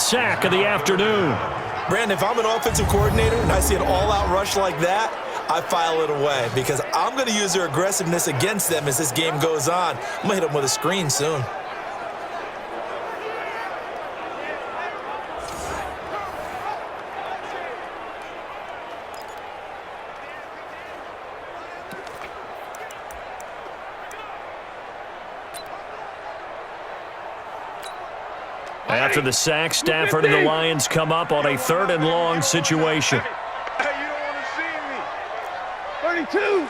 sack of the afternoon. Brandon, if I'm an offensive coordinator and I see an all-out rush like that, I file it away because I'm going to use their aggressiveness against them as this game goes on. I'm going to hit them with a screen soon. After the sack, Stafford and the Lions come up on a 3rd and long situation. Hey, you don't want to see me. 32.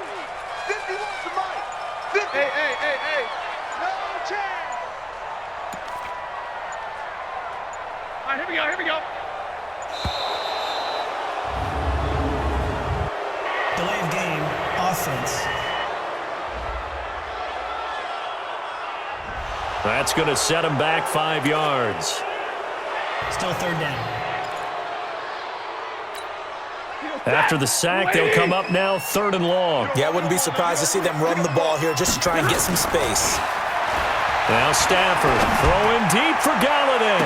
50 wants the mic. 50. Hey. No chance. All right, here we go. Delay of game, offense. That's going to set him back 5 yards. Still 3rd down. After the sack, they'll come up now 3rd and long. Yeah, I wouldn't be surprised to see them run the ball here just to try and get some space. Now Stafford throwing deep for Galladay.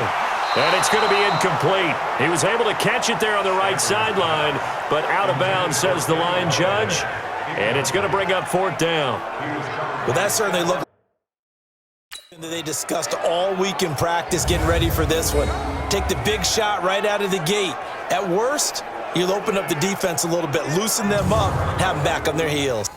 And it's going to be incomplete. He was able to catch it there on the right sideline, but out of bounds, says the line judge. And it's going to bring up 4th down. Well, that certainly looked that they discussed all week in practice getting ready for this one. Take the big shot right out of the gate. At worst, you'll open up the defense a little bit, loosen them up, have them back on their heels.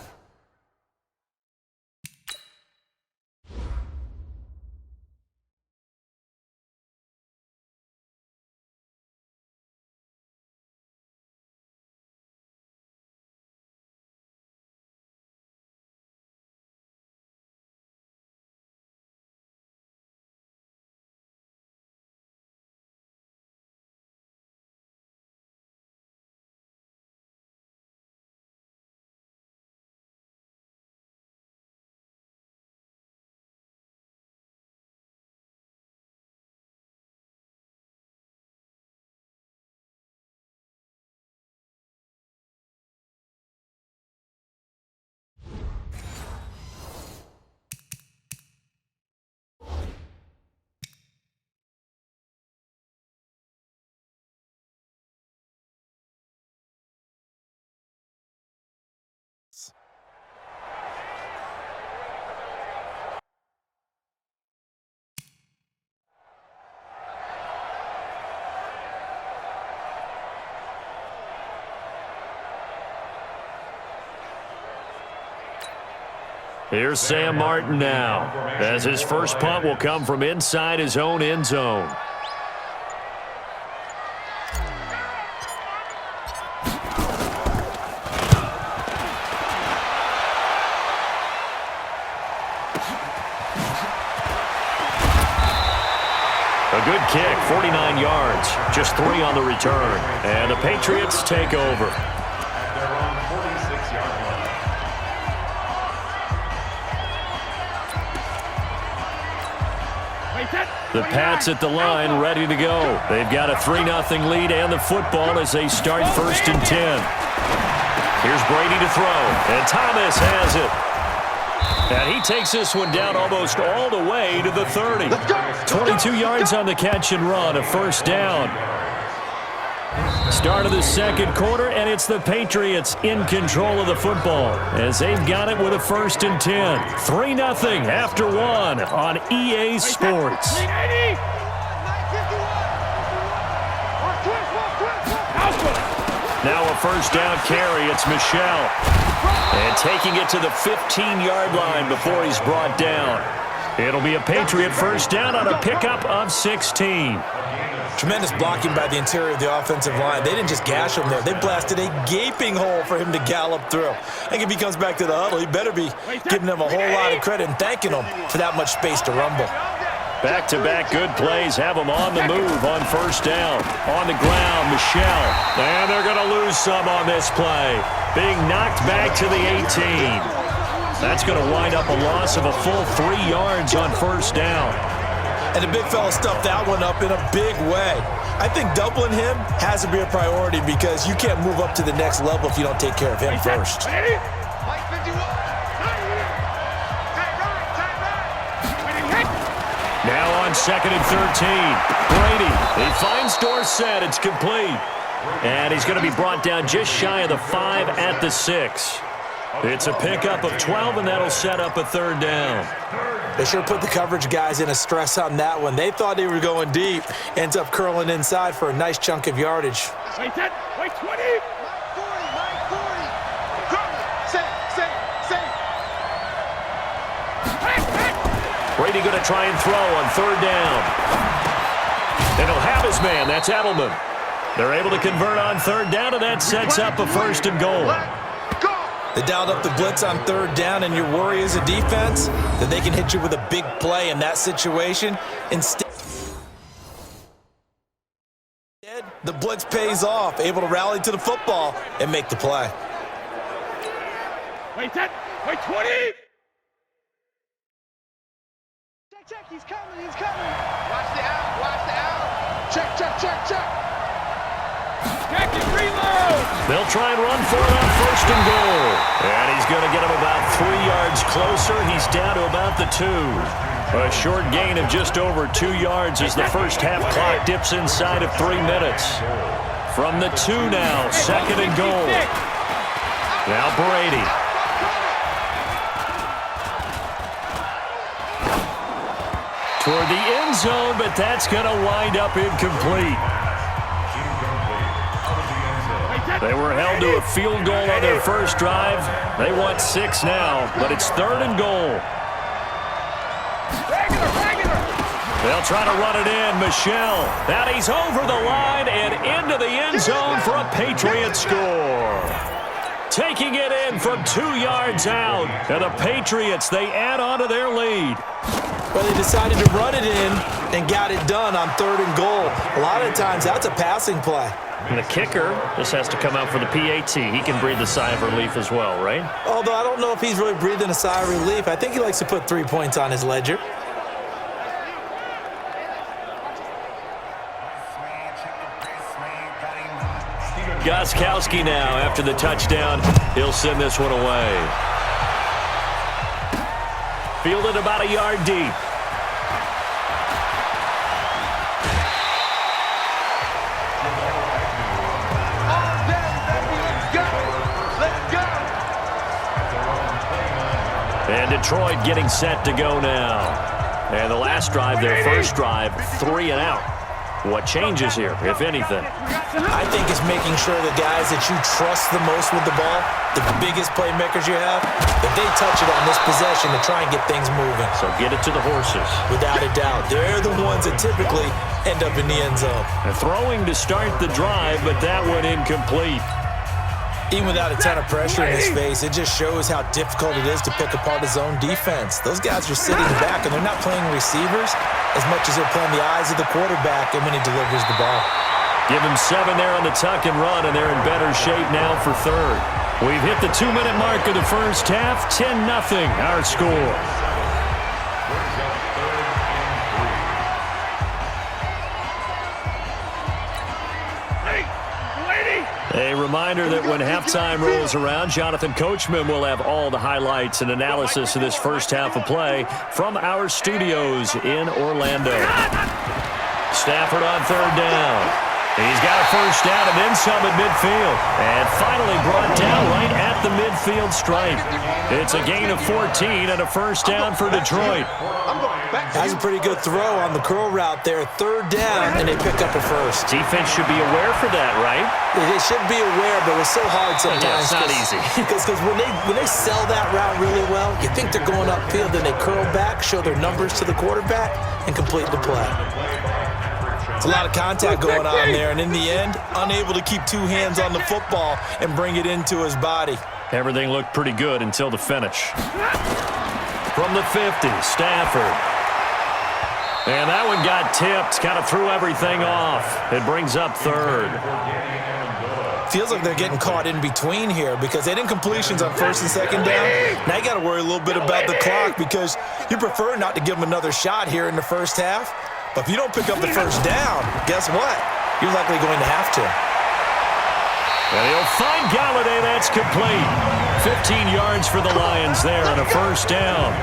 Here's Sam Martin now, as his first punt will come from inside his own end zone. A good kick, 49 yards, just 3 on the return. And the Patriots take over. The Pats at the line, ready to go. They've got a 3-0 lead and the football as they start 1st and 10. Here's Brady to throw, and Thomas has it. And he takes this one down almost all the way to the 30. 22 yards on the catch and run, a 1st down. Start of the 2nd quarter, and it's the Patriots in control of the football as they've got it with a 1st and 10. 3-0 after 1 on EA Sports. Now a 1st down carry. It's Michel. And taking it to the 15-yard line before he's brought down. It'll be a Patriot 1st down on a pickup of 16. Tremendous blocking by the interior of the offensive line. They didn't just gash him there. They blasted a gaping hole for him to gallop through. I think if he comes back to the huddle, he better be giving them a whole lot of credit and thanking them for that much space to rumble. Back-to-back good plays have them on the move on 1st down. On the ground, Michel. And they're going to lose some on this play. Being knocked back to the 18. That's going to wind up a loss of a full 3 yards on 1st down. And the big fella stuffed that one up in a big way. I think doubling him has to be a priority because you can't move up to the next level if you don't take care of him first. Now on on 2nd and 13. Brady, he finds Dorsett. It's complete. And he's going to be brought down just shy of the 5 at the 6. It's a pickup of 12, and that'll set up a 3rd down. They sure put the coverage guys in a stress on that one. They thought they were going deep. Ends up curling inside for a nice chunk of yardage. Wait 10, wait 20. Mike 40. Set. Brady going to try and throw on 3rd down. And he'll have his man. That's Edelman. They're able to convert on 3rd down, and that sets up a 1st and goal. They dialed up the blitz on 3rd down, and your worry as a defense that they can hit you with a big play in that situation. Instead, the blitz pays off, able to rally to the football and make the play. Wait 10, wait 20. Check, he's coming. Watch the out. Check. Check and reload. They'll try and run for it on 1st and goal. And he's going to get him about 3 yards closer. He's down to about the 2. A short gain of just over 2 yards as the first half clock dips inside of 3 minutes. From the 2 now, 2nd and goal. Now Brady. Toward the end zone, but that's going to wind up incomplete. They were held to a field goal on their first drive. They want 6 now, but it's 3rd and goal. They'll try to run it in. Michel. And he's over the line and into the end zone for a Patriot score. Taking it in from 2 yards out. And the Patriots, they add on to their lead. Well, they decided to run it in and got it done on 3rd and goal. A lot of times, that's a passing play. And the kicker just has to come out for the PAT. He can breathe a sigh of relief as well, right? Although I don't know if he's really breathing a sigh of relief. I think he likes to put 3 points on his ledger. Gostkowski now after the touchdown. He'll send this one away. Fielded about a yard deep. And Detroit getting set to go now. And the last drive, their first drive, 3 and out. What changes here, if anything? I think it's making sure the guys that you trust the most with the ball, the biggest playmakers you have, that they touch it on this possession to try and get things moving. So get it to the horses. Without a doubt. They're the ones that typically end up in the end zone. And throwing to start the drive, but that one incomplete. Even without a ton of pressure in his face, it just shows how difficult it is to pick apart his own defense. Those guys are sitting back, and they're not playing receivers as much as they're playing the eyes of the quarterback and when he delivers the ball. Give him 7 there on the tuck and run, and they're in better shape now for 3rd. We've hit the 2-minute mark of the first half. 10-0 our score. A reminder that when halftime rolls around, Jonathan Coachman will have all the highlights and analysis of this first half of play from our studios in Orlando. Stafford on 3rd down. He's got a first down and then some at midfield. And finally brought down right at the midfield stripe. It's a gain of 14 and a first down for Detroit. That's a pretty good throw on the curl route there. 3rd down, and they pick up a first. Defense should be aware for that, right? They should be aware, but it's so hard sometimes. Yeah, it's not easy. Because when they sell that route really well, you think they're going upfield, then they curl back, show their numbers to the quarterback, and complete the play. It's a lot of contact going on there, and in the end, unable to keep 2 hands on the football and bring it into his body. Everything looked pretty good until the finish. From the 50, Stafford. And that one got tipped, kind of threw everything off. It brings up 3rd. Feels like they're getting caught in between here because they didn't completions on 1st and 2nd down. Now you got to worry a little bit about the clock because you prefer not to give them another shot here in the first half. But if you don't pick up the first down, guess what? You're likely going to have to. And he'll find Galladay. That's complete. 15 yards for the Lions there and a first down.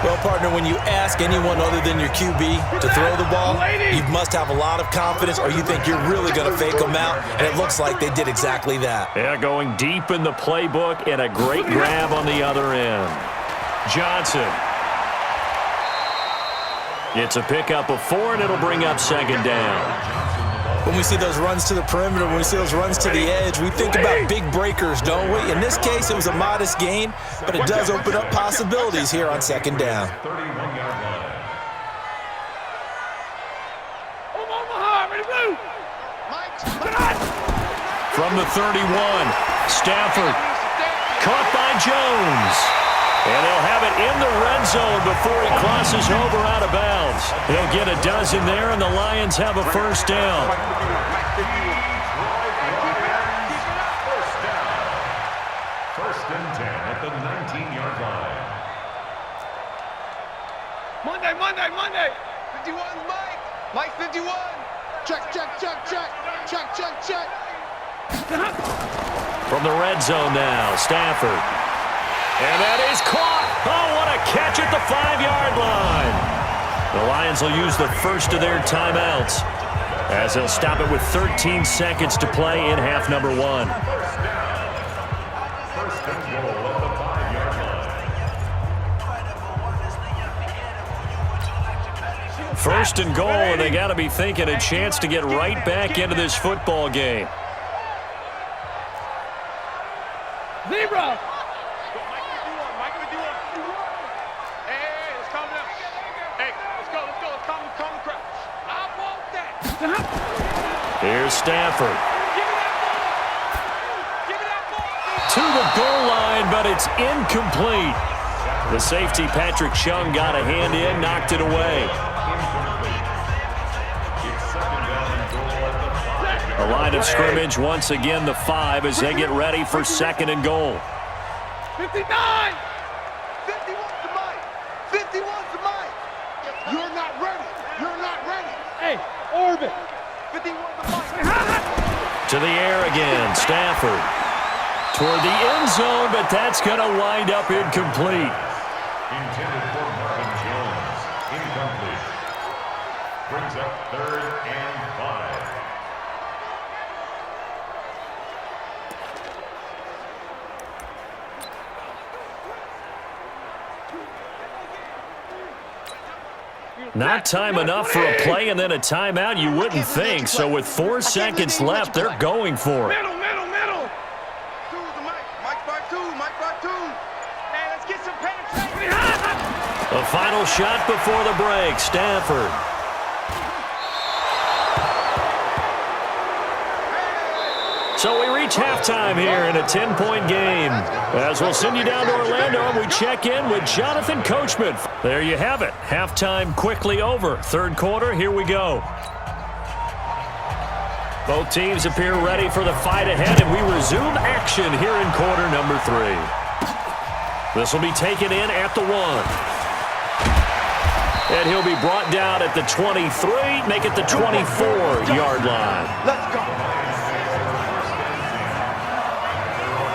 Well, partner, when you ask anyone other than your QB to throw the ball, you must have a lot of confidence or you think you're really going to fake them out, and it looks like they did exactly that. Yeah, going deep in the playbook and a great grab on the other end. Johnson. It's a pickup of 4, and it'll bring up second down. When we see those runs to the perimeter, when we see those runs to the edge, we think about big breakers, don't we? In this case, it was a modest gain, but it does open up possibilities here on second down. From the 31, Stafford caught by Jones. And they'll have it in the red zone before he crosses over out of bounds. They'll get a dozen there, and the Lions have a first down. First and 10 at the 19-yard line. Monday. 51, Mike. Mike 51. Check. From the red zone now, Stafford. And that is caught. Oh, what a catch at the 5-yard line. The Lions will use the first of their timeouts as they'll stop it with 13 seconds to play in half number 1. First and goal at the 5-yard line. First and goal, and they got to be thinking a chance to get right back into this football game. Zebra. Here's Stafford. To the goal line, but it's incomplete. The safety, Patrick Chung, got a hand in, knocked it away. The line of scrimmage, once again, the 5 as they get ready for second and goal. 59! 51's the Mike! 51's the Mike! You're not ready! Hey, orbit! 51's the Mike! To the air again, Stafford. Toward the end zone, but that's going to wind up incomplete. Intended for Marvin Jones. Incomplete. Brings up 3rd and 5. Not time enough for a play and then a timeout, you wouldn't think. So with 4 seconds left, they're going for it. Middle! Two's the Mike! Mike 5-2! Hey, let's get some penetration! The final shot before the break, Stafford. So we reach halftime here in a 10-point game. As we'll send you down to Orlando, and we check in with Jonathan Coachman. There you have it. Halftime quickly over. Third quarter, here we go. Both teams appear ready for the fight ahead, and we resume action here in quarter number 3. This will be taken in at the 1. And he'll be brought down at the 23, make it the 24-yard line. Let's go!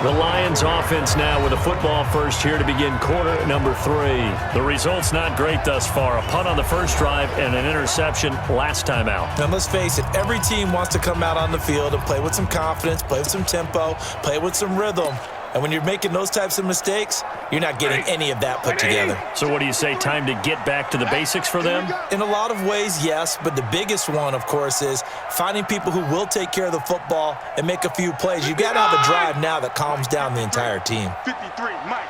The Lions offense now with a football first here to begin quarter number 3. The result's not great thus far. A punt on the first drive and an interception last time out. Now, let's face it, every team wants to come out on the field and play with some confidence, play with some tempo, play with some rhythm. And when you're making those types of mistakes, you're not getting any of that put together. So what do you say, time to get back to the basics for them? In a lot of ways, yes, but the biggest one, of course, is finding people who will take care of the football and make a few plays. You've got to have a drive now that calms down the entire team. 53, Mike.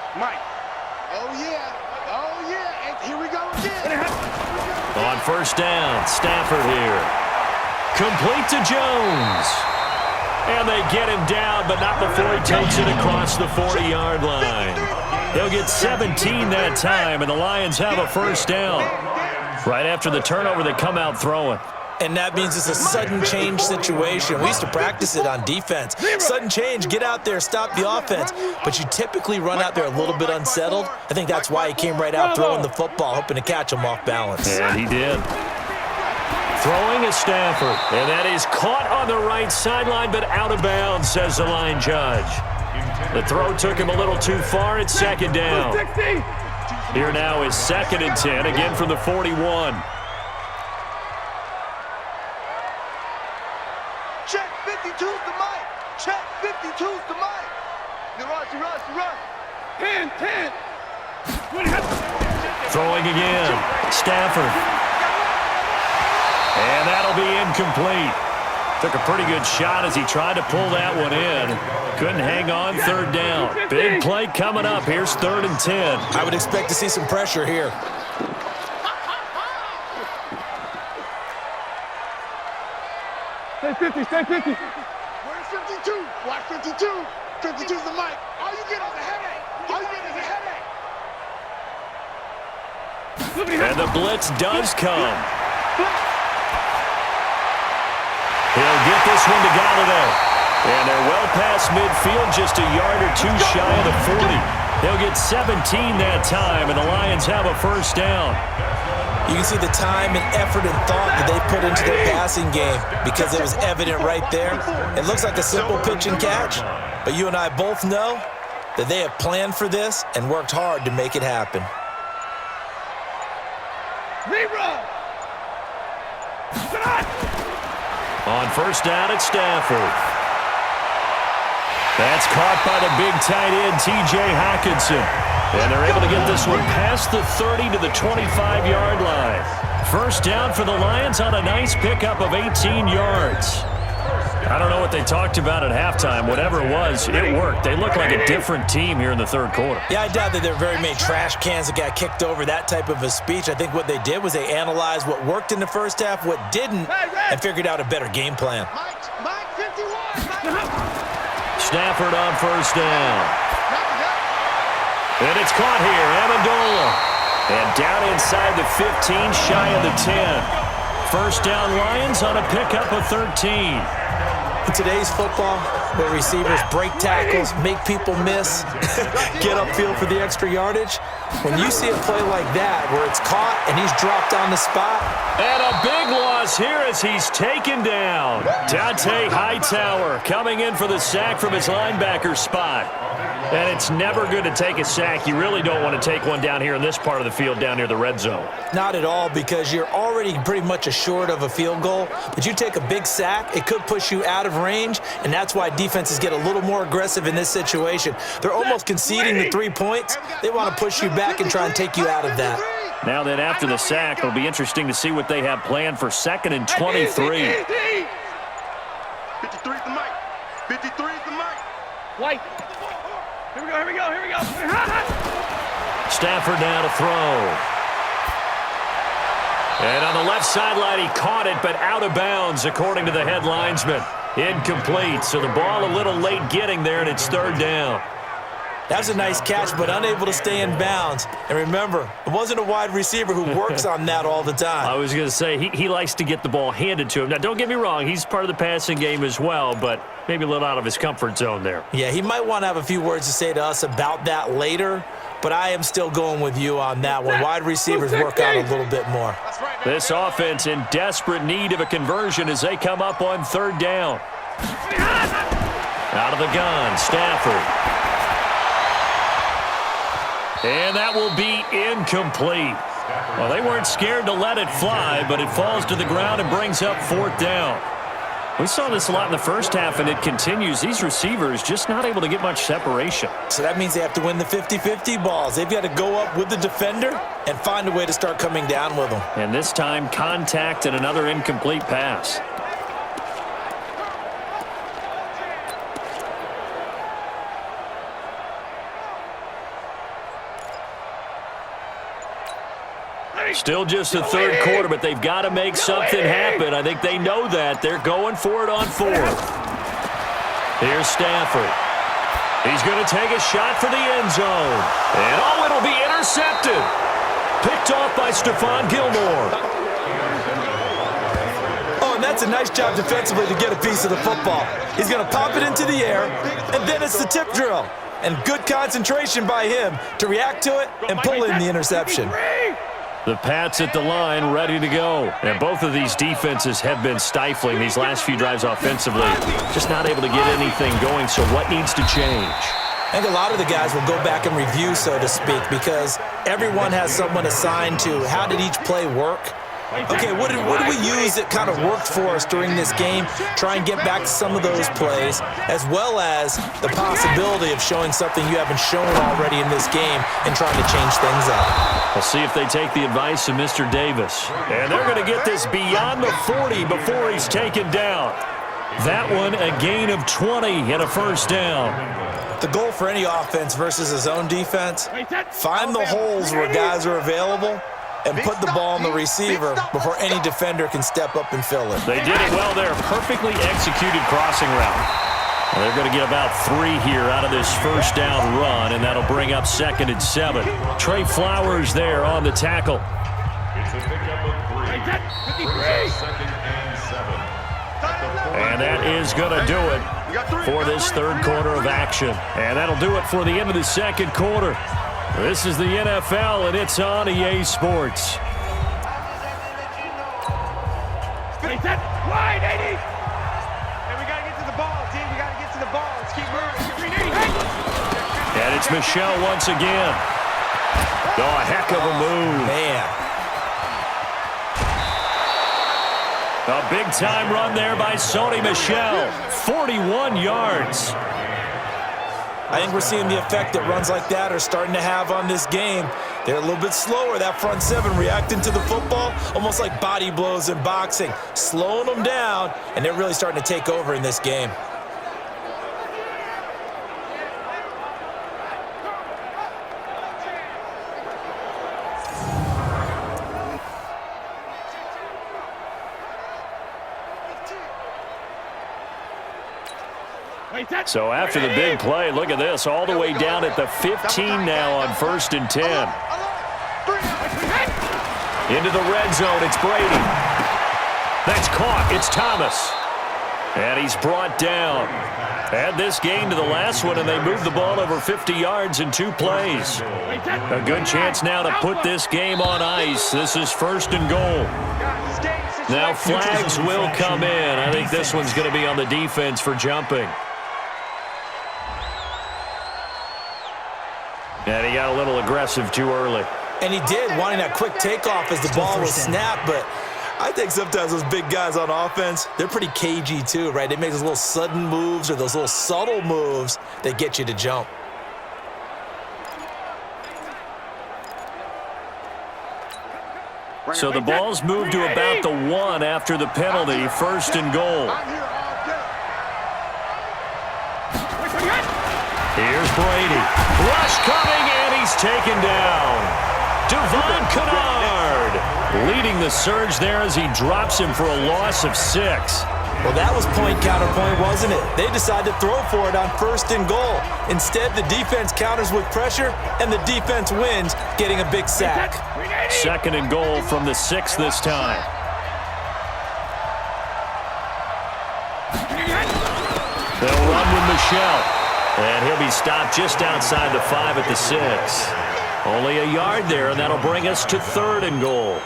Oh, yeah. And here we go again. On first down, Stafford here. Complete to Jones. And they get him down, but not before he takes it across the 40-yard line. They'll get 17 that time, and the Lions have a first down. Right after the turnover, they come out throwing. And that means it's a sudden change situation. We used to practice it on defense. Sudden change, get out there, stop the offense. But you typically run out there a little bit unsettled. I think that's why he came right out throwing the football, hoping to catch him off balance. And he did. Throwing is Stafford, and that is caught on the right sideline, but out of bounds, says the line judge. The throw took him a little too far. It's second down. Here now is 2nd and 10, again from the 41. Check 52's the mic. Check 52's the mic. You rush. 10. Throwing again. Stafford. And that'll be incomplete. Took a pretty good shot as he tried to pull that one in. Couldn't hang on, 3rd down. Big play coming up. Here's 3rd and 10. I would expect to see some pressure here. Stay 50. Where's 52? Watch 52. 52's the mic. All you get is a headache. And the blitz does come. He'll get this one to Galladay. And they're well past midfield, just a yard or two shy of the 40. They'll get 17 that time, and the Lions have a 1st down. You can see the time and effort and thought that they put into their passing game because it was evident right there. It looks like a simple pitch and catch, but you and I both know that they have planned for this and worked hard to make it happen. On 1st down at Stafford. That's caught by the big tight end, T.J. Hockenson. And they're able to get this one past the 30 to the 25-yard line. 1st down for the Lions on a nice pickup of 18 yards. I don't know what they talked about at halftime. Whatever it was, it worked. They look like a different team here in the 3rd quarter. Yeah, I doubt that there are very many trash cans that got kicked over, that type of a speech. I think what they did was they analyzed what worked in the 1st half, what didn't, and figured out a better game plan. Mike 51. Stafford on 1st down. And it's caught here, Amendola. And down inside the 15, shy of the 10. 1st down Lions on a pickup of 13. In today's football, where receivers break tackles, make people miss, get upfield for the extra yardage, when you see a play like that where it's caught and he's dropped on the spot. And a big loss here as he's taken down. Dante Hightower coming in for the sack from his linebacker spot. And it's never good to take a sack. You really don't want to take one down here in this part of the field down near the red zone. Not at all, because you're already pretty much assured of a field goal. But you take a big sack, it could push you out of range, and that's why defenses get a little more aggressive in this situation. They're almost conceding the 3 points. They want to push you back and try and take you out of that. Now then, after the sack, it'll be interesting to see what they have planned for 2nd and 23. 53's the mic. 53's the mic. White. Here we go. Stafford now to throw. And on the left sideline, he caught it, but out of bounds, according to the head linesman. Incomplete, so the ball a little late getting there, and it's 3rd down. That was a nice catch, but unable to stay in bounds. And remember, it wasn't a wide receiver who works on that all the time. I was going to say, he likes to get the ball handed to him. Now, don't get me wrong, he's part of the passing game as well, but maybe a little out of his comfort zone there. Yeah, he might want to have a few words to say to us about that later, but I am still going with you on that one. Wide receivers work out a little bit more. This offense in desperate need of a conversion as they come up on 3rd down. Out of the gun, Stafford. And that will be incomplete. Well, they weren't scared to let it fly, but it falls to the ground and brings up 4th down. We saw this a lot in the 1st half, and it continues. These receivers just not able to get much separation. So that means they have to win the 50-50 balls. They've got to go up with the defender and find a way to start coming down with them. And this time, contact and another incomplete pass. Still just the 3rd quarter, but they've got to make something happen. I think they know that. They're going for it on 4th. Here's Stafford. He's going to take a shot for the end zone. And, it'll be intercepted. Picked off by Stephon Gilmore. Oh, and that's a nice job defensively to get a piece of the football. He's going to pop it into the air, and then it's the tip drill. And good concentration by him to react to it and pull in the interception. The Pats at the line, ready to go. And both of these defenses have been stifling these last few drives offensively. Just not able to get anything going, so what needs to change? I think a lot of the guys will go back and review, so to speak, because everyone has someone assigned to how did each play work. Okay, what did we use that kind of worked for us during this game? Try and get back to some of those plays, as well as the possibility of showing something you haven't shown already in this game and trying to change things up. We'll see if they take the advice of Mr. Davis. And they're going to get this beyond the 40 before he's taken down. That one, a gain of 20 and a first down. The goal for any offense versus his own defense, find the holes where guys are available and put the ball on the receiver before any defender can step up and fill it. They did it well there. Perfectly executed crossing route. Well, they're going to get about 3 here out of this first down run, and that'll bring up 2nd and 7. Trey Flowers there on the tackle. It's a pickup of 3. Brings up 2nd and 7. And that is going to do it for this third quarter of action. And that'll do it for the end of the second quarter. This is the NFL, and it's on EA Sports. Wide, 80. And we got to get to the ball, team. We got to get to the ball. Let's keep moving. And it's Michel once again. Oh, a heck of a move. Man. A big-time run there by Sony Michel. 41 yards. I think we're seeing the effect that runs like that are starting to have on this game. They're a little bit slower, that front 7, reacting to the football, almost like body blows in boxing, slowing them down, and they're really starting to take over in this game. So after the big play, look at this, all the way down at the 15 now on 1st and 10. Into the red zone, it's Brady. That's caught, it's Thomas. And he's brought down. Add this game to the last one, and they moved the ball over 50 yards in 2 plays. A good chance now to put this game on ice. This is 1st and goal. Now flags will come in. I think this one's going to be on the defense for jumping. And he got a little aggressive too early. And he did, wanting that quick takeoff as the ball was snapped, but I think sometimes those big guys on offense, they're pretty cagey too, right? They make those little sudden moves or those little subtle moves that get you to jump. So the ball's moved to about the 1 after the penalty, 1st and goal. Here's Brady. Rush coming, and he's taken down. Devon Kennard leading the surge there as he drops him for a loss of 6. Well, that was point counterpoint, wasn't it? They decided to throw for it on 1st and goal. Instead, the defense counters with pressure, and the defense wins, getting a big sack. 2nd and goal from the 6 this time. They'll run with Michel. And he'll be stopped just outside the 5 at the 6. Only a yard there, and that'll bring us to 3rd and goal.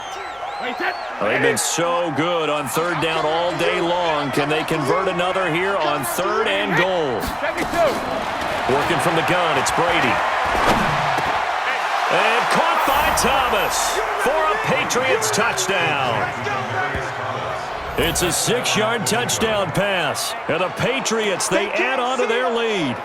They've been so good on 3rd down all day long. Can they convert another here on 3rd and goal? Working from the gun, it's Brady. And caught by Thomas for a Patriots touchdown. It's a 6-yard touchdown pass. And the Patriots, they add on to their lead.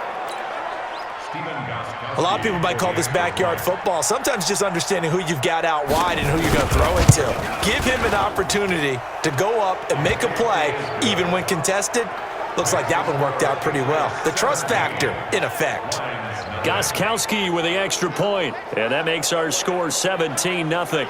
A lot of people might call this backyard football. Sometimes just understanding who you've got out wide and who you're going to throw it to. Give him an opportunity to go up and make a play, even when contested. Looks like that one worked out pretty well. The trust factor in effect. Gostkowski with the extra point, and that makes our score 17-0.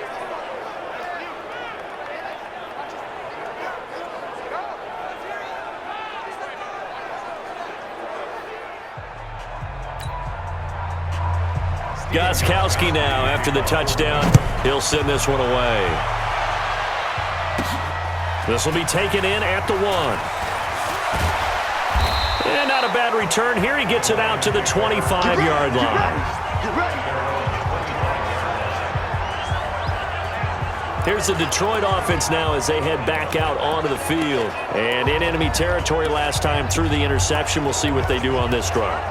Gostkowski now after the touchdown. He'll send this one away. This will be taken in at the 1. And not a bad return here. He gets it out to the 25-yard line. Here's the Detroit offense now as they head back out onto the field. And in enemy territory last time through the interception. We'll see what they do on this drive.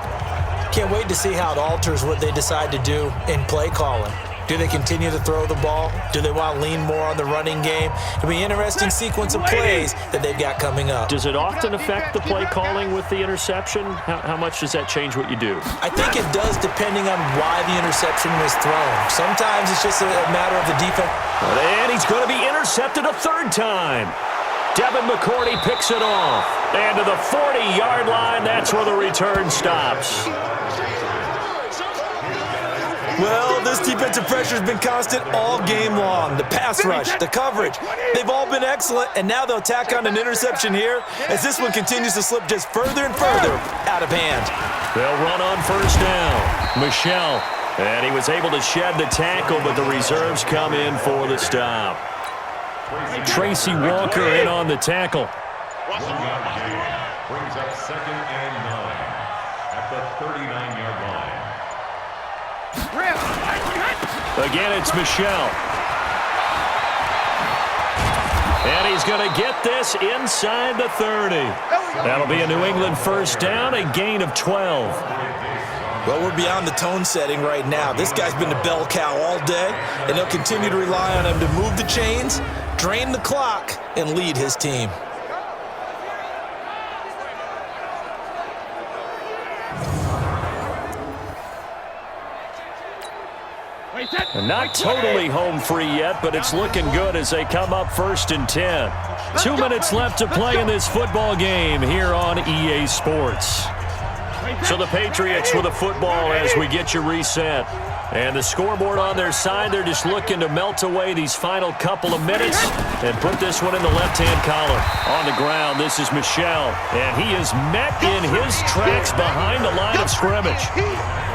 Can't wait to see how it alters what they decide to do in play calling. Do they continue to throw the ball? Do they want to lean more on the running game? It'll be an interesting sequence of plays that they've got coming up. Does it often affect the play calling with the interception? How much does that change what you do? I think it does, depending on why the interception was thrown. Sometimes it's just a matter of the defense. And he's going to be intercepted a third time. Devin McCourty picks it off. And to the 40-yard line, that's where the return stops. Well, this defensive pressure has been constant all game long. The pass rush, the coverage, they've all been excellent, and now they'll tack on an interception here as this one continues to slip just further and further out of hand. They'll run on first down. Michelle, and he was able to shed the tackle, but the reserves come in for the stop. Tracy Walker in on the tackle. Brings up 2nd and 9 at the 39-yard line. Again, it's Michelle. And he's going to get this inside the 30. That'll be a New England first down, a gain of 12. Well, we're beyond the tone setting right now. This guy's been the bell cow all day, and they'll continue to rely on him to move the chains, drain the clock, and lead his team. And not totally home free yet, but it's looking good as they come up 1st and 10. 2 minutes left to play in this football game here on EA Sports. So the Patriots with a football as we get you reset. And the scoreboard on their side, they're just looking to melt away these final couple of minutes and put this one in the left-hand column. On the ground, this is Michelle, and he is met in his tracks behind the line of scrimmage.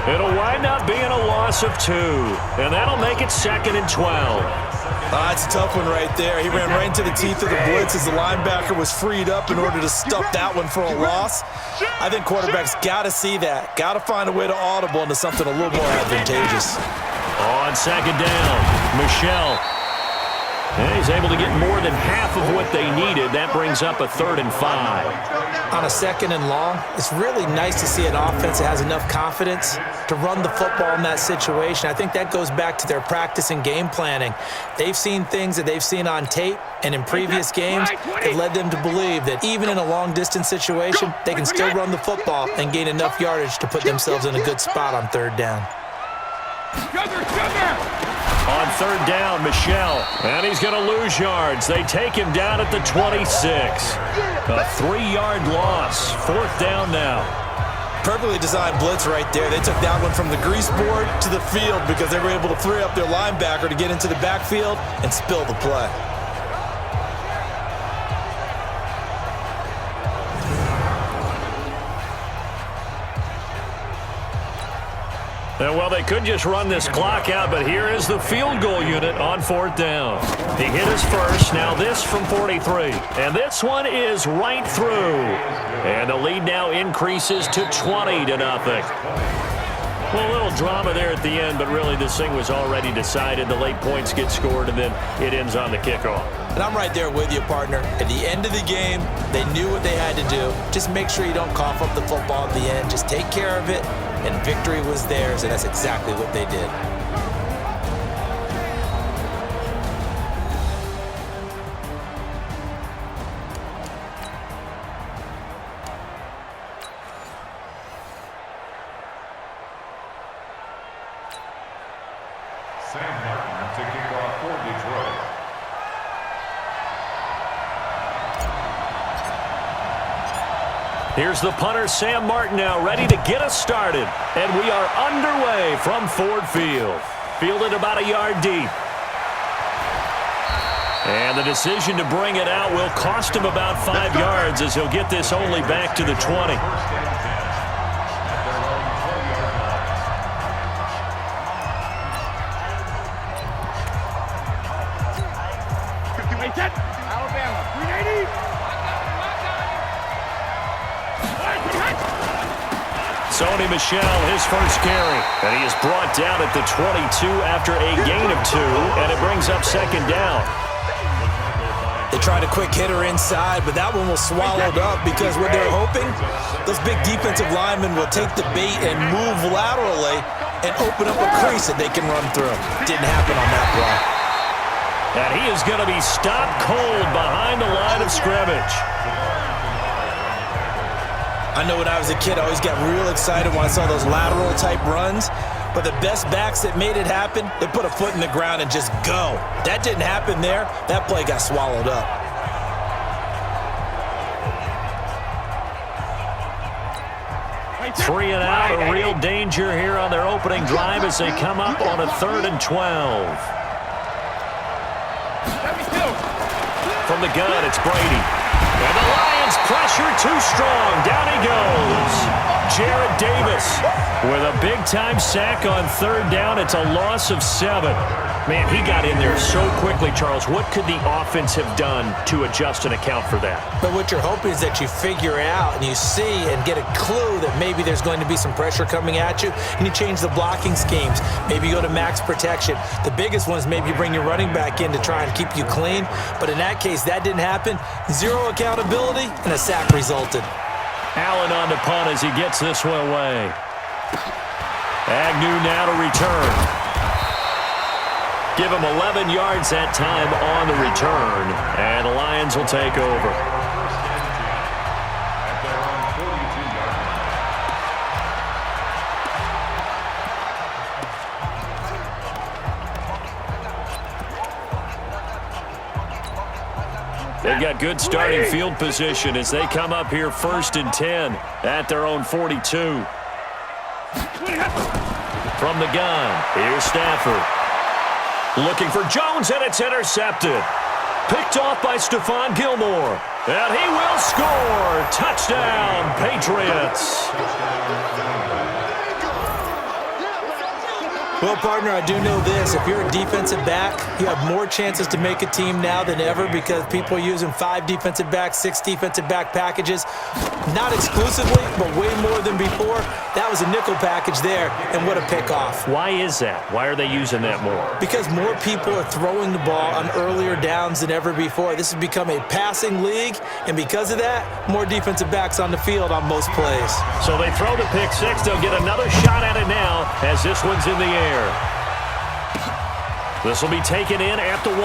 It'll wind up being a loss of 2, and that'll make it 2nd and 12. It's a tough one right there. He ran right into the teeth of the blitz as the linebacker was freed up in order to stuff that one for a loss. I think quarterbacks got to see that. Got to find a way to audible into something a little more advantageous. On 2nd down, Michelle. And he's able to get more than half of what they needed. That brings up a 3rd and 5. On a 2nd and long, it's really nice to see an offense that has enough confidence to run the football in that situation. I think that goes back to their practice and game planning. They've seen things that they've seen on tape and in previous games that led them to believe that even in a long-distance situation, they can still run the football and gain enough yardage to put themselves in a good spot on 3rd down. On 3rd down, Michelle, and he's going to lose yards. They take him down at the 26. A 3-yard loss. 4th down now. Perfectly designed blitz right there. They took that one from the grease board to the field because they were able to free up their linebacker to get into the backfield and spill the play. And well, they could just run this clock out, but here is the field goal unit on 4th down. He hit his first, now this from 43. And this one is right through. And the lead now increases to 20-0. Well, a little drama there at the end, but really this thing was already decided. The late points get scored, and then it ends on the kickoff. And I'm right there with you, partner. At the end of the game, they knew what they had to do. Just make sure you don't cough up the football at the end. Just take care of it, and victory was theirs, and that's exactly what they did. Sam Martin to kick off for Detroit. Here's the punter, Sam Martin, now ready to get us started. And we are underway from Ford Field. Fielded about a yard deep. And the decision to bring it out will cost him about 5 yards as he'll get this only back to the 20. Alabama, 380. Sony Michel, his first carry. And he is brought down at the 22 after a gain of 2, and it brings up 2nd down. They tried a quick hitter inside, but that one was swallowed up because what they're hoping, those big defensive linemen will take the bait and move laterally and open up a crease that they can run through. Didn't happen on that play. And he is going to be stopped cold behind the line of scrimmage. I know when I was a kid, I always got real excited when I saw those lateral-type runs. But the best backs that made it happen, they put a foot in the ground and just go. That didn't happen there. That play got swallowed up. Three and out, a real danger here on their opening drive as they come up on a 3rd and 12. From the gun, it's Brady. And the Lions pressure too strong. Down he goes. Jarrett Davis with a big-time sack on 3rd down. It's a loss of 7. Man, he got in there so quickly, Charles. What could the offense have done to adjust and account for that? But what you're hoping is that you figure out and you see and get a clue that maybe there's going to be some pressure coming at you, and you change the blocking schemes. Maybe you go to max protection. The biggest one is maybe you bring your running back in to try and keep you clean. But in that case, that didn't happen. Zero accountability, and a sack resulted. Allen on the punt as he gets this one away. Agnew now to return. Give him 11 yards that time on the return, and the Lions will take over. They've got good starting field position as they come up here 1st and 10 at their own 42. From the gun, here's Stafford. Looking for Jones, and it's intercepted. Picked off by Stephon Gilmore. And he will score. Touchdown, Patriots. Well, partner, I do know this. If you're a defensive back, you have more chances to make a team now than ever because people are using 5 defensive backs, 6 defensive back packages. Not exclusively, but way more than before. That was a nickel package there, and what a pickoff. Why is that? Why are they using that more? Because more people are throwing the ball on earlier downs than ever before. This has become a passing league, and because of that, more defensive backs on the field on most plays. So they throw the pick 6. They'll get another shot at it now as this one's in the air. This will be taken in at the 1.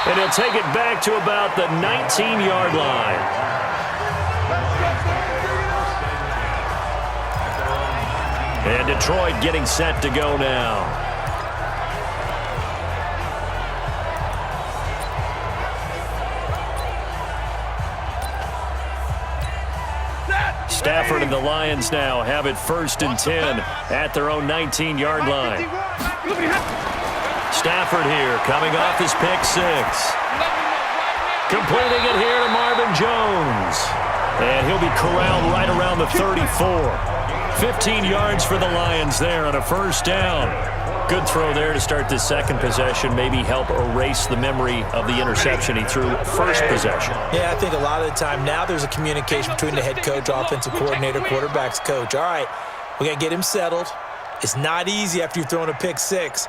And he'll take it back to about the 19-yard line. And Detroit getting set to go now. Stafford and the Lions now have it 1st and 10 at their own 19-yard line. Stafford here coming off his pick 6. Completing it here to Marvin Jones. And he'll be corralled right around the 34. 15 yards for the Lions there on a 1st down. Good throw there to start this second possession. Maybe help erase the memory of the interception he threw first possession. Yeah, I think a lot of the time now there's a communication between the head coach, offensive coordinator, quarterback's coach. All right, we got to get him settled. It's not easy after you've thrown a pick 6.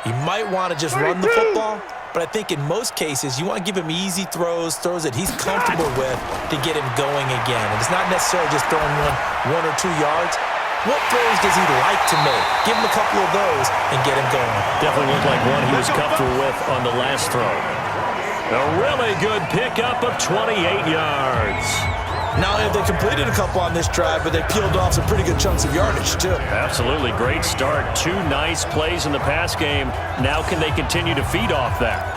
You might want to just run the football, but I think in most cases you want to give him easy throws that he's comfortable with to get him going again. And it's not necessarily just throwing one or 2 yards. What throws does he like to make? Give him a couple of those and get him going. Definitely looked like one he was comfortable with on the last throw. A really good pickup of 28 yards. Not only have they completed a couple on this drive, but they peeled off some pretty good chunks of yardage, too. Absolutely. Great start. 2 nice plays in the pass game. Now can they continue to feed off that?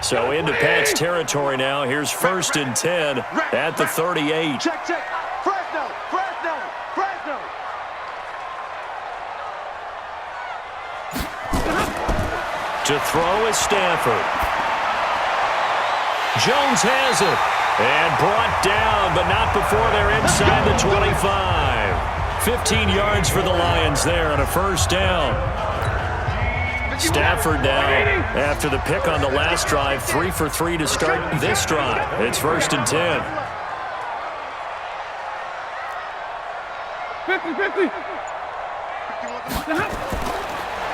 So into Pat's territory now. Here's 1st and 10 at the 38. Check. Fresno. To throw is Stafford. Jones has it. And brought down, but not before they're inside the 25. 15 yards for the Lions there on a 1st down. Stafford now, after the pick on the last drive, 3 for 3 to start this drive. It's 1st and 10. 50.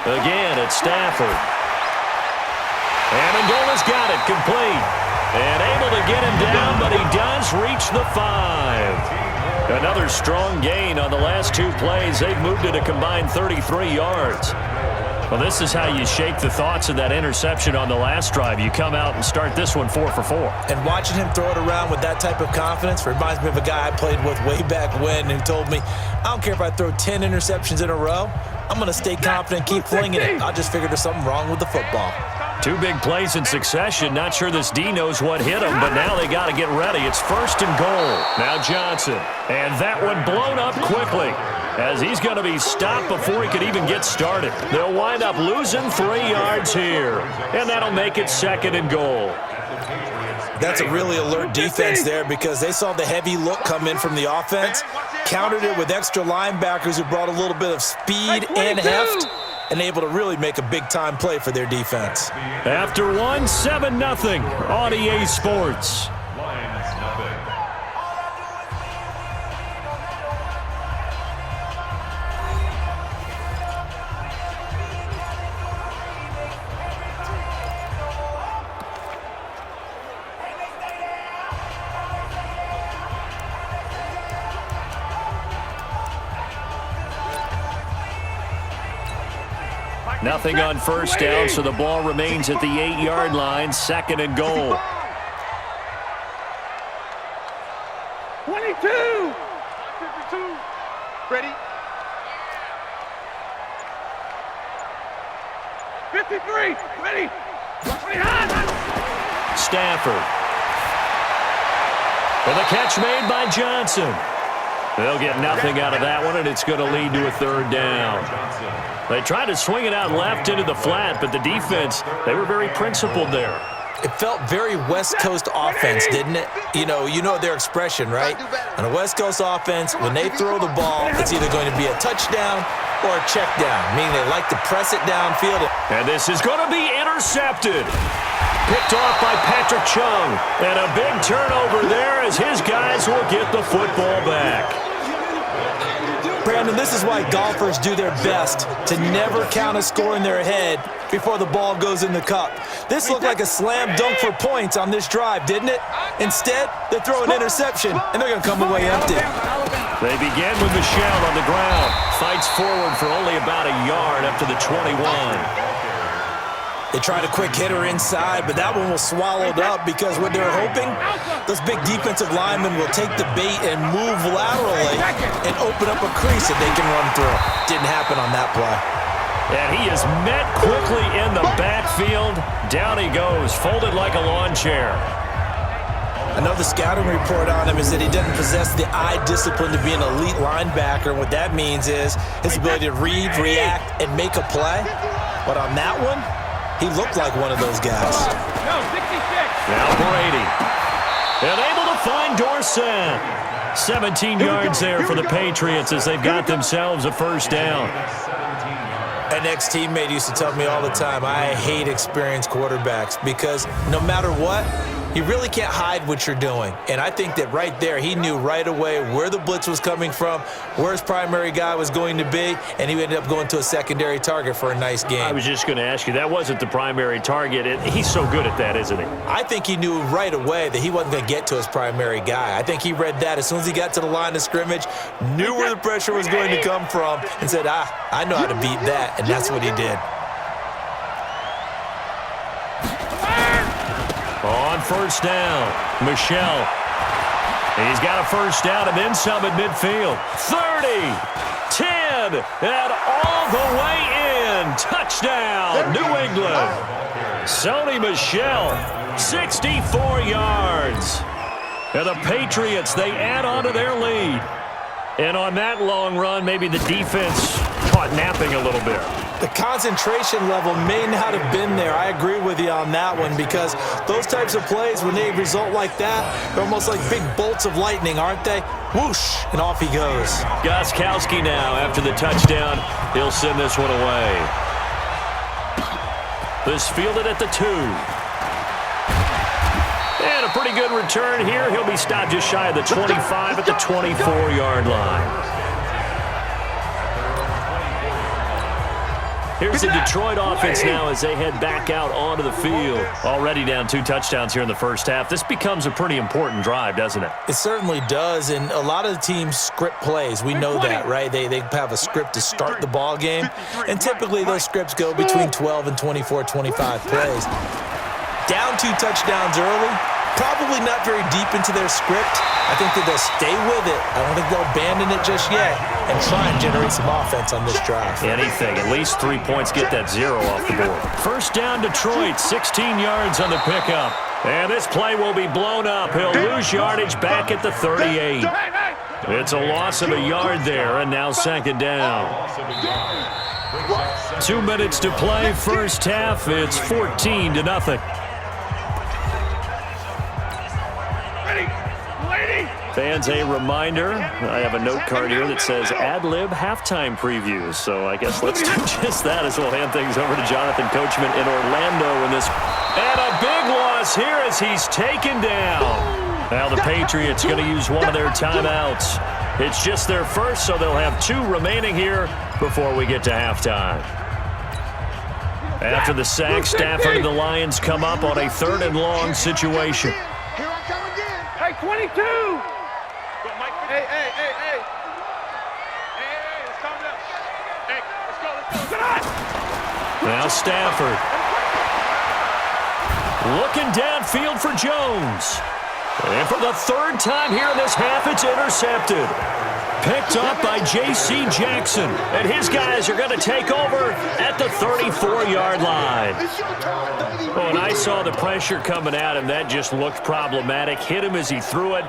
Again, it's Stafford. And Angola's got it complete. And able to get him down, but he does reach the 5. Another strong gain on the last 2 plays. They've moved it a combined 33 yards. Well, this is how you shake the thoughts of that interception on the last drive. You come out and start this one 4 for 4. And watching him throw it around with that type of confidence reminds me of a guy I played with way back when who told me, I don't care if I throw 10 interceptions in a row. I'm going to stay confident, keep flinging it. I just figured there's something wrong with the football. 2 big plays in succession. Not sure this D knows what hit him, but now they got to get ready. It's 1st and goal. Now Johnson. And that one blown up quickly, as he's going to be stopped before he could even get started. They'll wind up losing 3 yards here, and that'll make it 2nd and goal. That's a really alert defense there because they saw the heavy look come in from the offense, countered it with extra linebackers who brought a little bit of speed and heft, and able to really make a big-time play for their defense. After 1, 7-0 on EA Sports. Nothing on 1st down, so the ball remains at the 8-yard line. 2nd and goal. 22. 52. Ready. 53. Ready. 29. Stafford. With a catch made by Johnson. They'll get nothing out of that one, and it's going to lead to a 3rd down. They tried to swing it out left into the flat, but the defense, they were very principled there. It felt very West Coast offense, didn't it? You know their expression, right? On a West Coast offense, when they throw the ball, it's either going to be a touchdown or a check down, meaning they like to press it downfield. And this is going to be intercepted. Picked off by Patrick Chung. And a big turnover there as his guys will get the football back. Brandon, this is why golfers do their best to never count a score in their head before the ball goes in the cup. This looked like a slam dunk for points on this drive, didn't it? Instead, they throw an interception, and they're going to come away empty. They begin with Michelle on the ground. Fights forward for only about a yard up to the 21. They tried a quick hitter inside, but that one was swallowed up because what they're hoping, those big defensive linemen will take the bait and move laterally and open up a crease that they can run through. Didn't happen on that play. And he is met quickly in the backfield. Down he goes, folded like a lawn chair. I know the scouting report on him is that he doesn't possess the eye discipline to be an elite linebacker. What that means is his ability to read, react, and make a play. But on that one, he looked like one of those guys. Now Brady. And able to find Dorsett. 17 yards there for the Patriots as they've got themselves a 1st down. An ex-teammate used to tell me all the time, I hate experienced quarterbacks because no matter what, you really can't hide what you're doing. And I think that right there, he knew right away where the blitz was coming from, where his primary guy was going to be, and he ended up going to a secondary target for a nice game. I was just going to ask you, that wasn't the primary target. He's so good at that, isn't he? I think he knew right away that he wasn't going to get to his primary guy. I think he read that as soon as he got to the line of scrimmage, knew where the pressure was going to come from, and said, I know how to beat that, and that's what he did. On 1st down, Michelle. He's got a 1st down and then some at midfield. 30, 10, and all the way in. Touchdown, New England. Sony Michel, 64 yards. And the Patriots, they add on to their lead. And on that long run, maybe the defense caught napping a little bit. The concentration level may not have been there. I agree with you on that one because those types of plays, when they result like that, they're almost like big bolts of lightning, aren't they? Whoosh, and off he goes. Gostkowski now after the touchdown. He'll send this one away. This fielded at the 2. And a pretty good return here. He'll be stopped just shy of the 25 at the 24-yard line. Here's the Detroit offense now as they head back out onto the field. Already down 2 touchdowns here in the first half. This becomes a pretty important drive, doesn't it? It certainly does, and a lot of the teams script plays. We know that, right? They have a script to start the ball game, and typically those scripts go between 12 and 24, 25 plays. Down 2 touchdowns early, probably not very deep into their script. I think that they'll stay with it. I don't think they'll abandon it just yet and try and generate some offense on this drive. Anything. At least 3 points, get that 0 off the board. First down, Detroit, 16 yards on the pickup. And this play will be blown up. He'll lose yardage back at the 38. It's a loss of a yard there, and now second down. 2 minutes to play, first half. It's 14-0. Fans, a reminder, I have a note card here that says ad-lib halftime previews. So I guess let's do just that as we'll hand things over to Jonathan Coachman in Orlando in this. And a big loss here as he's taken down. Now the Patriots going to use one of their timeouts. It's just their first, so they'll have 2 remaining here before we get to halftime. After the sack, Stafford and the Lions come up on a 3rd and long situation. Here I come again. Hey, 22. Hey, hey, hey, hey. Hey, let's calm down. Hey, let's go. Get on. Now Stafford. Looking downfield for Jones. And for the 3rd time here in this half, it's intercepted. Picked up by J.C. Jackson. And his guys are going to take over at the 34-yard line. Oh, and I saw the pressure coming at him. That just looked problematic. Hit him as he threw it,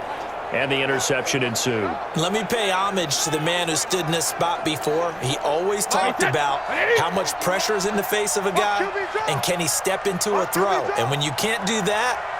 and the interception ensued. Let me pay homage to the man who stood in this spot before. He always talked about how much pressure is in the face of a guy, and can he step into a throw? And when you can't do that,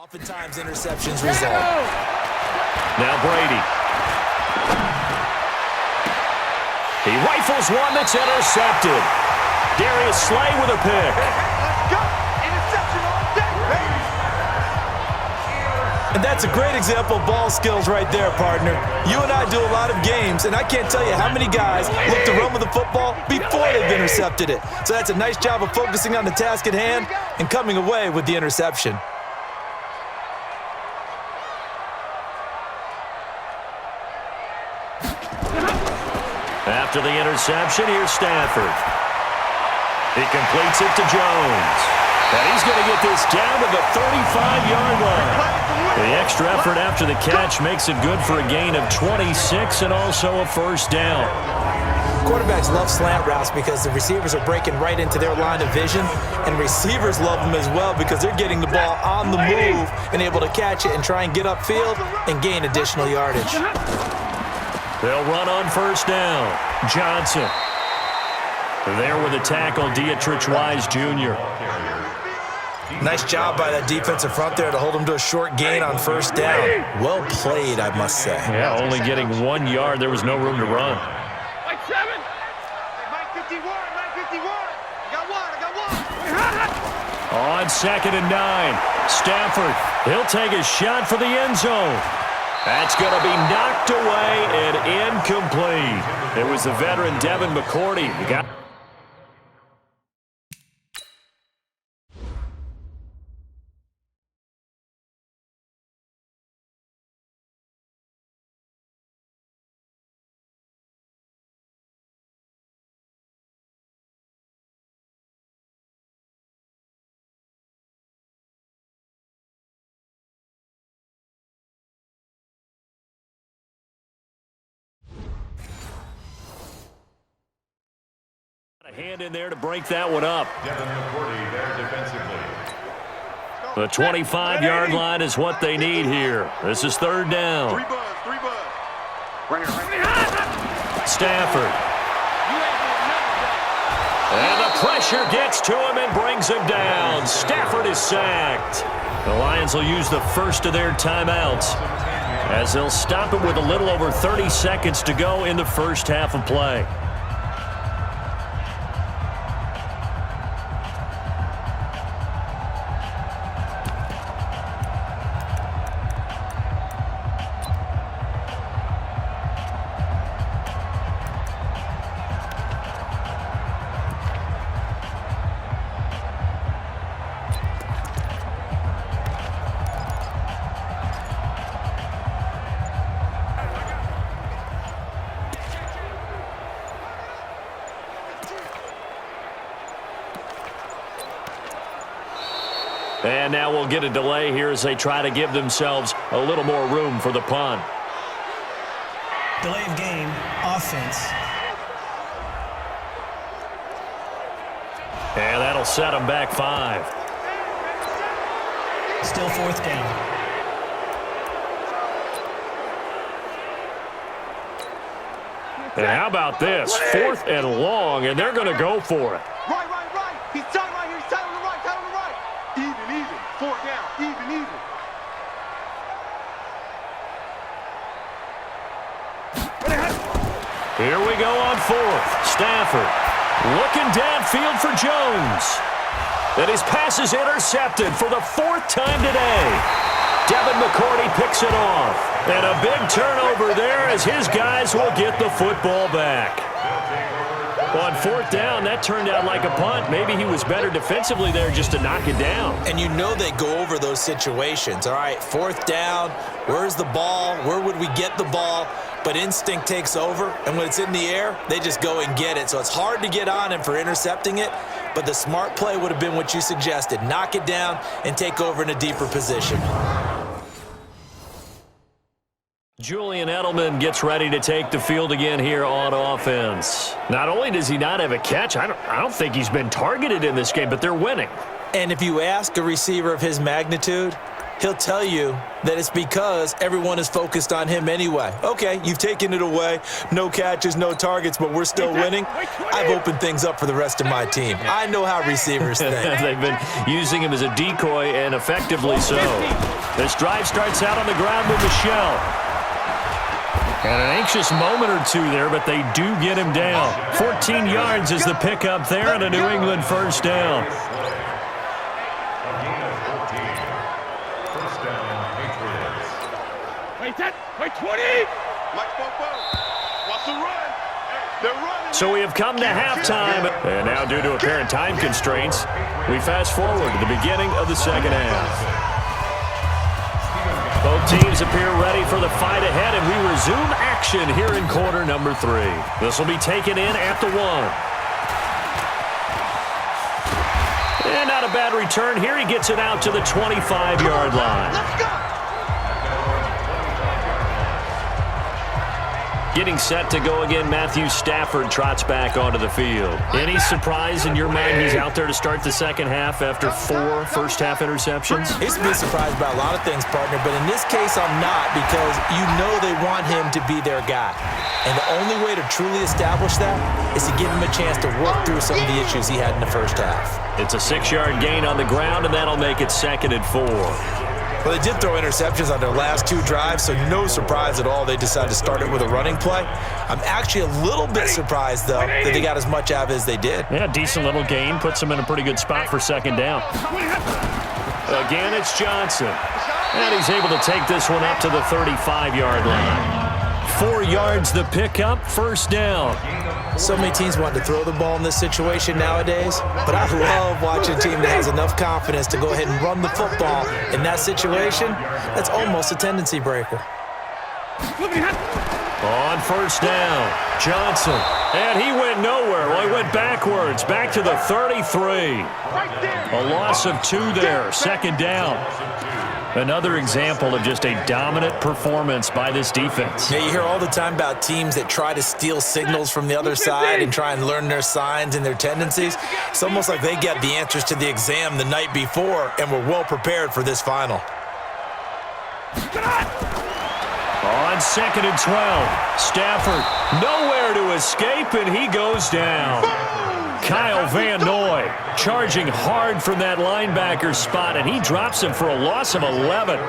oftentimes interceptions result. Now Brady. He rifles one that's intercepted. Darius Slay with a pick. Let's go. Interception all day. And that's a great example of ball skills right there, partner. You and I do a lot of games, and I can't tell you how many guys look to run with the football before they've intercepted it. So that's a nice job of focusing on the task at hand and coming away with the interception. After the interception, here's Stafford. He completes it to Jones. And he's going to get this down to the 35-yard line. The extra effort after the catch makes it good for a gain of 26 and also a first down. Quarterbacks love slant routes because the receivers are breaking right into their line of vision, and receivers love them as well because they're getting the ball on the move and able to catch it and try and get upfield and gain additional yardage. They'll run on first down. Johnson. There with a tackle, Dietrich Wise Jr. Nice job by that defensive front there to hold him to a short gain on first down. Well played, I must say. Yeah, only getting 1 yard. There was no room to run. Like 7. Mike 51, Mike 51. I got one. On 2nd and 9, Stafford. He'll take a shot for the end zone. That's going to be knocked away and incomplete. It was the veteran Devin McCourty. He got a hand in there to break that one up. Devin McCourty there defensively. The 25-yard line is what they need here. This is 3rd down. 3 buzz. Stafford. And the pressure gets to him and brings him down. Stafford is sacked. The Lions will use the first of their timeouts as they'll stop it with a little over 30 seconds to go in the first half of play. And now we'll get a delay here as they try to give themselves a little more room for the punt. Delay of game, offense. And that'll set them back 5. Still 4th down. And how about this? 4th and long, and they're going to go for it. Right. He's tight right here. He's tight on the right. Even. 4th down. Even. Here we go on 4th. Stafford looking downfield for Jones. And his pass is intercepted for the 4th time today. Devin McCourty picks it off. And a big turnover there as his guys will get the football back. On 4th down, that turned out like a punt. Maybe he was better defensively there just to knock it down. And you know they go over those situations. All right, 4th down, where's the ball? Where would we get the ball? But instinct takes over, and when it's in the air, they just go and get it. So it's hard to get on him for intercepting it, but the smart play would have been what you suggested. Knock it down and take over in a deeper position. Julian Edelman gets ready to take the field again here on offense. Not only does he not have a catch, I don't think he's been targeted in this game, but they're winning. And if you ask a receiver of his magnitude, he'll tell you that it's because everyone is focused on him anyway. Okay, you've taken it away. No catches, no targets, but we're still winning. I've opened things up for the rest of my team. I know how receivers think. They've been using him as a decoy, and effectively so. This drive starts out on the ground with Michelle. And an anxious moment or two there, but they do get him down. 14 yards is the pickup there and a New England first down. Wait, 20. Watch the run. They're running. So we have come to halftime. And now due to apparent time constraints, we fast forward to the beginning of the second half. Both teams appear ready for the fight ahead, and we resume action here in quarter number 3. This will be taken in at the 1. And not a bad return here. He gets it out to the 25-yard line. Let's go. Getting set to go again, Matthew Stafford trots back onto the field. Any surprise in your mind he's out there to start the second half after 4 first-half interceptions? He's been surprised by a lot of things, partner, but in this case I'm not, because you know they want him to be their guy. And the only way to truly establish that is to give him a chance to work through some of the issues he had in the first half. It's a 6-yard gain on the ground, and that'll make it 2nd and 4. Well, they did throw interceptions on their last 2 drives, so no surprise at all they decided to start it with a running play. I'm actually a little bit surprised, though, that they got as much out of it as they did. Yeah, decent little gain. Puts them in a pretty good spot for 2nd down. Again, it's Johnson. And he's able to take this one up to the 35-yard line. 4 yards the pickup, 1st down. So many teams want to throw the ball in this situation nowadays, but I love watching a team that has enough confidence to go ahead and run the football in that situation. That's almost a tendency breaker. On 1st down, Johnson. And he went nowhere. Well, he went backwards, back to the 33. A loss of 2 there, 2nd down. Another example of just a dominant performance by this defense. Yeah, you hear all the time about teams that try to steal signals from the other side and try and learn their signs and their tendencies. It's almost like they get the answers to the exam the night before and were well prepared for this final. On 2nd and 12, Stafford nowhere to escape, and he goes down. Kyle Van Noy charging hard from that linebacker spot, and he drops him for a loss of 11.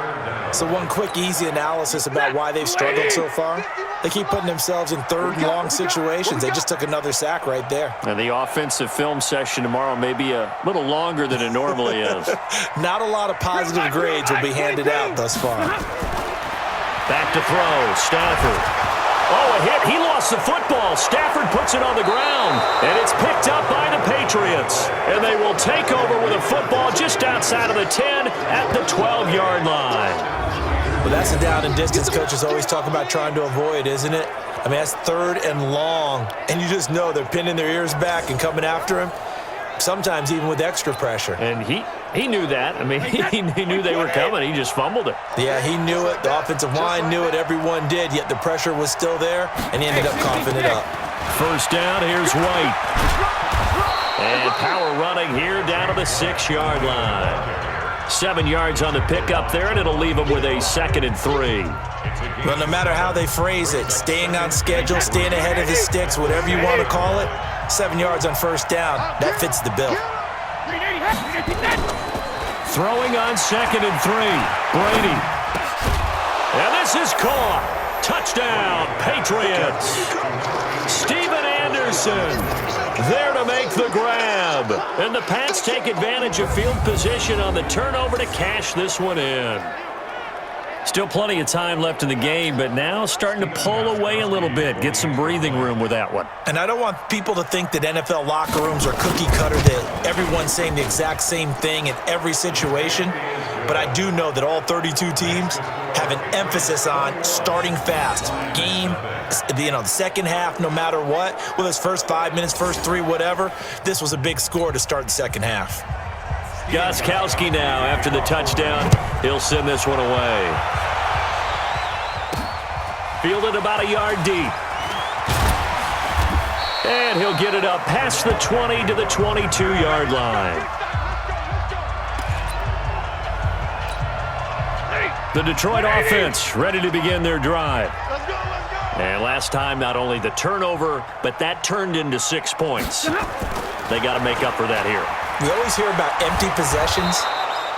So one quick, easy analysis about why they've struggled so far. They keep putting themselves in 3rd and long situations. They just took another sack right there. And the offensive film session tomorrow may be a little longer than it normally is. Not a lot of positive grades will be handed out thus far. Back to throw, Stafford. Oh, a hit. He lost the football. Stafford puts it on the ground, and it's picked up by the Patriots. And they will take over with a football just outside of the 10 at the 12-yard line. Well, that's a down and distance coaches always talk about trying to avoid, isn't it? I mean, that's 3rd and long, and you just know they're pinning their ears back and coming after him, sometimes even with extra pressure. And he knew that. I mean, he knew they were coming. He just fumbled it. Yeah, he knew it. The offensive line knew it. Everyone did, yet the pressure was still there, and he ended up coughing it up. 1st down, here's White. And power running here down to the 6-yard line. 7 yards on the pickup there, and it'll leave them with a 2nd and 3. Well, no matter how they phrase it, staying on schedule, staying ahead of the sticks, whatever you want to call it, 7 yards on 1st down, that fits the bill. Throwing on 2nd and 3, Brady. And this is caught. Touchdown, Patriots. Steven Anderson there to make the grab. And the Pats take advantage of field position on the turnover to cash this one in. Still plenty of time left in the game, but now starting to pull away a little bit. Get some breathing room with that one. And I don't want people to think that NFL locker rooms are cookie cutter, that everyone's saying the exact same thing in every situation. But I do know that all 32 teams have an emphasis on starting fast. Game, the second half, no matter what. Whether it's first 5 minutes, first 3, whatever. This was a big score to start the second half. Gostkowski now after the touchdown. He'll send this one away. Fielded about a yard deep. And he'll get it up past the 20 to the 22-yard line. The Detroit offense ready to begin their drive. And last time, not only the turnover, but that turned into 6 points. They got to make up for that here. We always hear about empty possessions,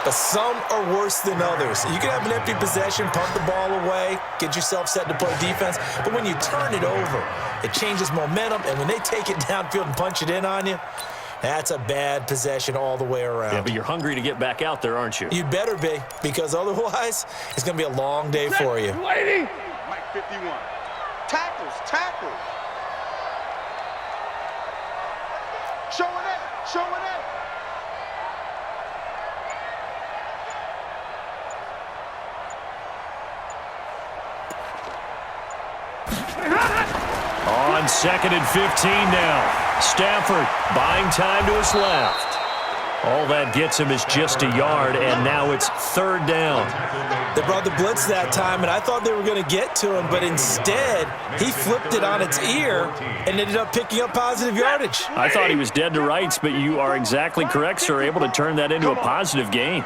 but some are worse than others. You can have an empty possession, pump the ball away, get yourself set to play defense, but when you turn it over, it changes momentum, and when they take it downfield and punch it in on you, that's a bad possession all the way around. Yeah, but you're hungry to get back out there, aren't you? You better be, because otherwise, it's going to be a long day for you. Lady. Mike 51. Tackles. Showing it. On 2nd and 15 now. Stafford buying time to his left. All that gets him is just a yard, and now it's third down. They brought the blitz that time, and I thought they were going to get to him, but instead he flipped it on its ear and ended up picking up positive yardage. I thought he was dead to rights, but you are exactly correct, sir, able to turn that into a positive gain.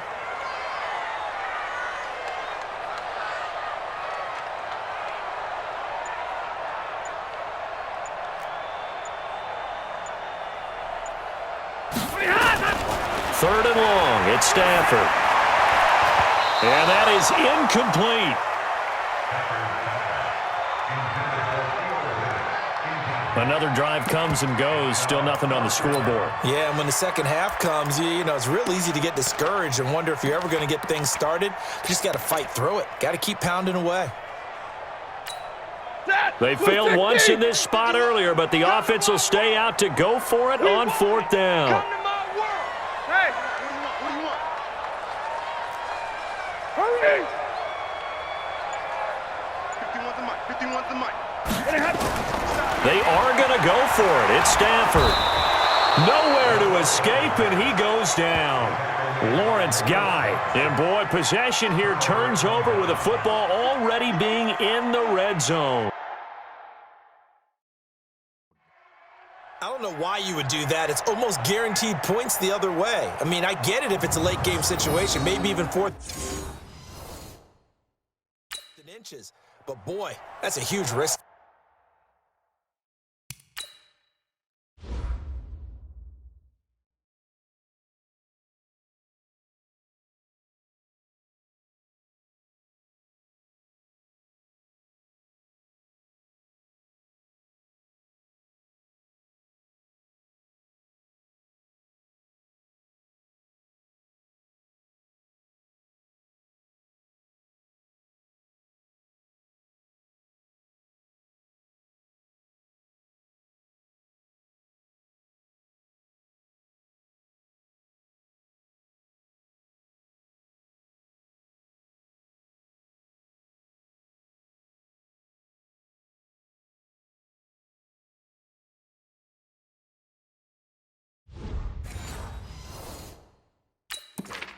Third and long, it's Stafford. And that is incomplete. Another drive comes and goes, still nothing on the scoreboard. Yeah, and when the second half comes, you know, it's real easy to get discouraged and wonder if you're ever going to get things started. You just got to fight through it. Got to keep pounding away. They failed once in this spot earlier, but the offense will stay out to go for it on fourth down. Hey, what do you want? Hurry! 50 wants the mic. 50 wants the mic. They are going to go for it. It's Stafford. Nowhere to escape, and he goes down. Lawrence Guy. And, boy, possession here turns over with a football already being in the red zone. I don't know why you would do that. It's almost guaranteed points the other way. I mean, I get it if it's a late game situation, maybe even fourth inches. But, boy, that's a huge risk.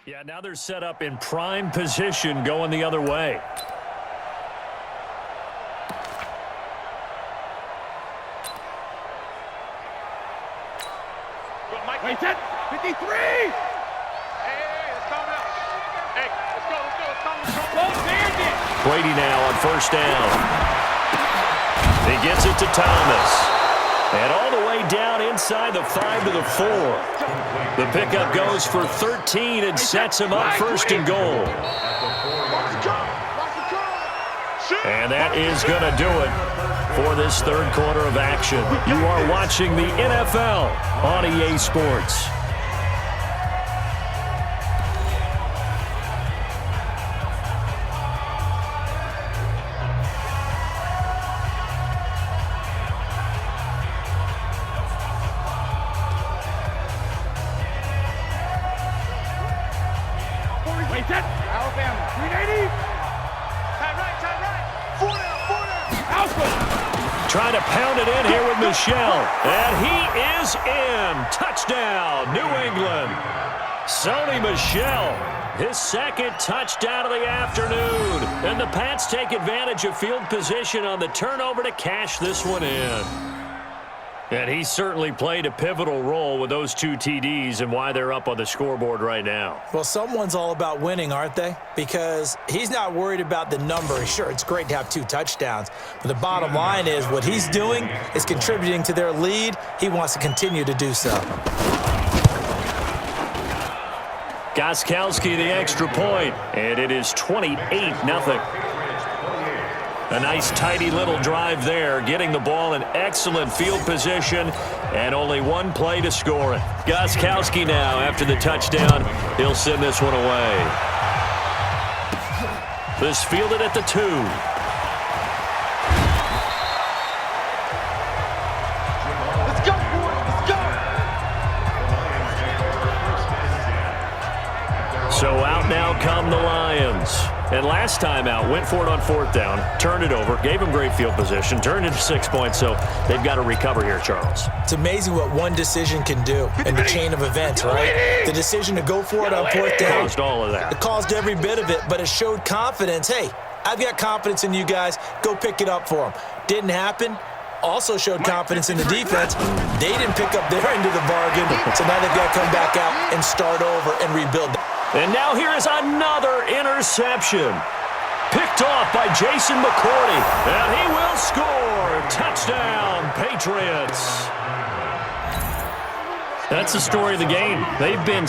Yeah, now they're set up in prime position going the other way. Wait, 10, 53! Hey, let's calm down. Hey, let's go. Brady now on first down. He gets it to Thomas. And all the way down inside the 5 to the 4. The pickup goes for 13 and sets him up first and goal. And that is going to do it for this third quarter of action. You are watching the NFL on EA Sports. Alabama, 380. Tight right. 4 down. Trying to pound it in here with Michelle. And he is in. Touchdown, New England. Sony Michel, his second touchdown of the afternoon. And the Pats take advantage of field position on the turnover to cash this one in. And he certainly played a pivotal role with those 2 TDs and why they're up on the scoreboard right now. Well, someone's all about winning, aren't they? Because he's not worried about the number. Sure, it's great to have 2 touchdowns. But the bottom line is what he's doing is contributing to their lead. He wants to continue to do so. Gostkowski the extra point, and it is 28-0. A nice, tidy little drive there, getting the ball in excellent field position, and only one play to score it. Gostkowski now, after the touchdown, he'll send this one away. This fielded at the 2. Let's go, boys. Let's go. So out now come the Lions. And last time out, went for it on 4th down, turned it over, gave them great field position, turned into 6 points, so they've got to recover here, Charles. It's amazing what one decision can do in the chain of events, right? The decision to go for it on 4th down. Caused all of that. It caused every bit of it, but it showed confidence. Hey, I've got confidence in you guys. Go pick it up for them. Didn't happen. Also showed confidence in the defense. They didn't pick up their end of the bargain, so now they've got to come back out and start over and rebuild. And now here is another interception. Picked off by Jason McCourty. And he will score. Touchdown, Patriots. That's the story of the game. They've been